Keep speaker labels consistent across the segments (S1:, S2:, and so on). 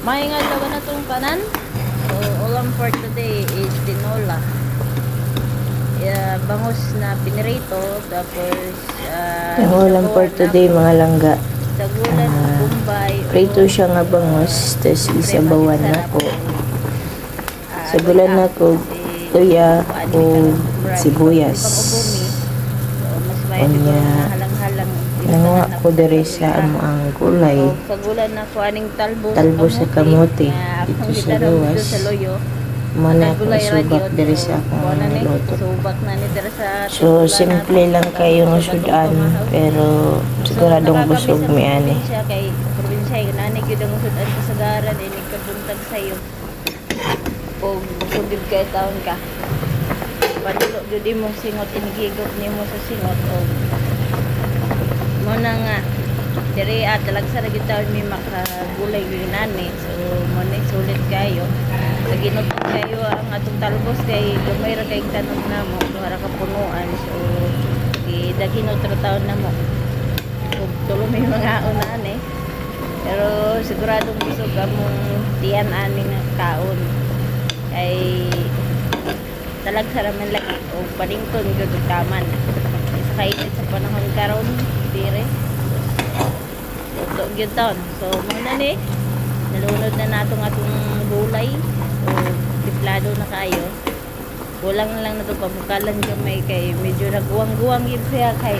S1: Mahingal na na itong kanan. So, ulam for today is tinola. Bangus na pinirito. Tapos,
S2: Yung ulam for today, mga langga.
S1: sagulan, bumbay.
S2: Prito siya nga bangus. Tapos isabawan na ko. Sagulan na ko tuya o sibuyas. Kanya, nanguha ko diri sa ang gulay.
S1: Sagulan na ko aning
S2: Talbos sa kamote. Dito sa luwas. Mana ko isubak diri sa akong luto. So, simple lang kayo ng sudan. Pero, siguradong busog mi ani.
S1: Kay probinsya, nanig yun ang sudan kasagaran. Inig kabuntag sa'yo. O busog yun kay taon ka. Panulo yun mo singot. Inigigop niyo mo sa singot. O muna nga. Diri talag sa naging taon may makagulay yun nani. So, muna sulit kayo. Naginutog kayo ang atong talbos kay gamay ra kay tanom na mo para kapunuan. So daginot ra taon na mo ug tulo may mga unan pero siguradong busog among tiyan ani nga kaon kay talag sa ramen lagi o panington gyud taman isa kainit sa panahon karon dire luto gyud taon. So muna ni nalunod na natong atong gulay. O tiplado na kayo. Kulang lang na ito pamukalan kamay kay medyo naguwang-guwang yun siya kay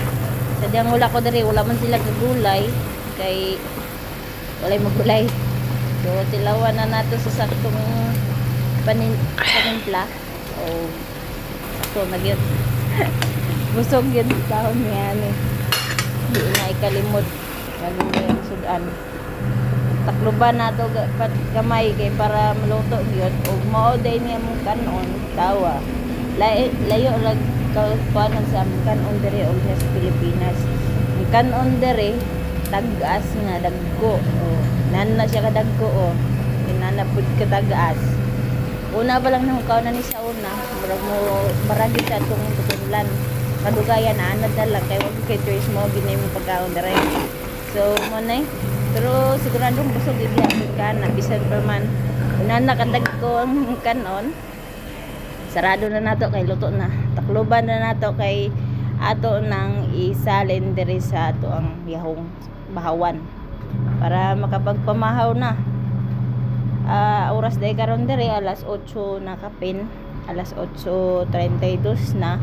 S1: sadyang wala ko diri wala man sila kagulay kay walay magulay. So tilawan na nato sa saktong panimpla. O sakto na gyud. Busog yun taon niya ni. Di na ikalimot galing yung sudan. Takluban nato gamay kay para maluto gyud og mao day niya mong kanon tawa layo ra kapanon sa among kanon diri og sa Pilipinas. Ang kanon diri tag-as nga dagko o nan na siya kadagko o inanapud ka tag-as. Una pa lang nang kaon ni sa una murag mo maragi sa atong tutunlan kadugayan anad na lang kay wag kay choice mo ginay mo pagkaon diri. So mo nay pero siguradong busog yung hapon ka na bisan pa man unanakandag ko ang kanon sarado na nato kay luto na takluban na nato kay ato nang isalin diri sa ato ang yahong bahawan para makapagpamahaw na. Oras day karon diri alas 8 na kapin alas 8:32 na.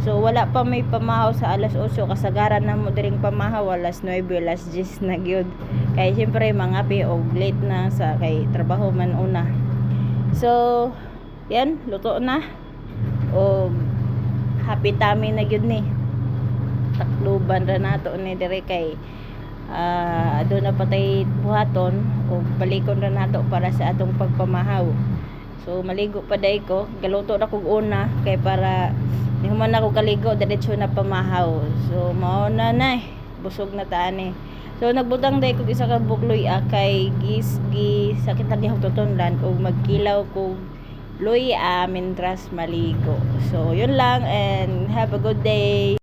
S1: So wala pa may pamahaw sa alas 8 kasagaran na mo diring pamahaw alas 9 alas 10 na gyud kay syempre mga og late na sa kay trabaho man una. So yan luto na o happy tummy na gyud ni takluban ra nato ni dire kay adto na patay buhaton o balikon ra nato para sa atong pagpamahaw. So maligo pa day ko galuto na kog una kay para di man ako kaligo diretso na pamahaw. So mao na busog na taan So nagbutang day kog isa ka bukloy kay sakit na gihang tutunlan og magkilaw kog luy mentras maligo. So yun lang and have a good day.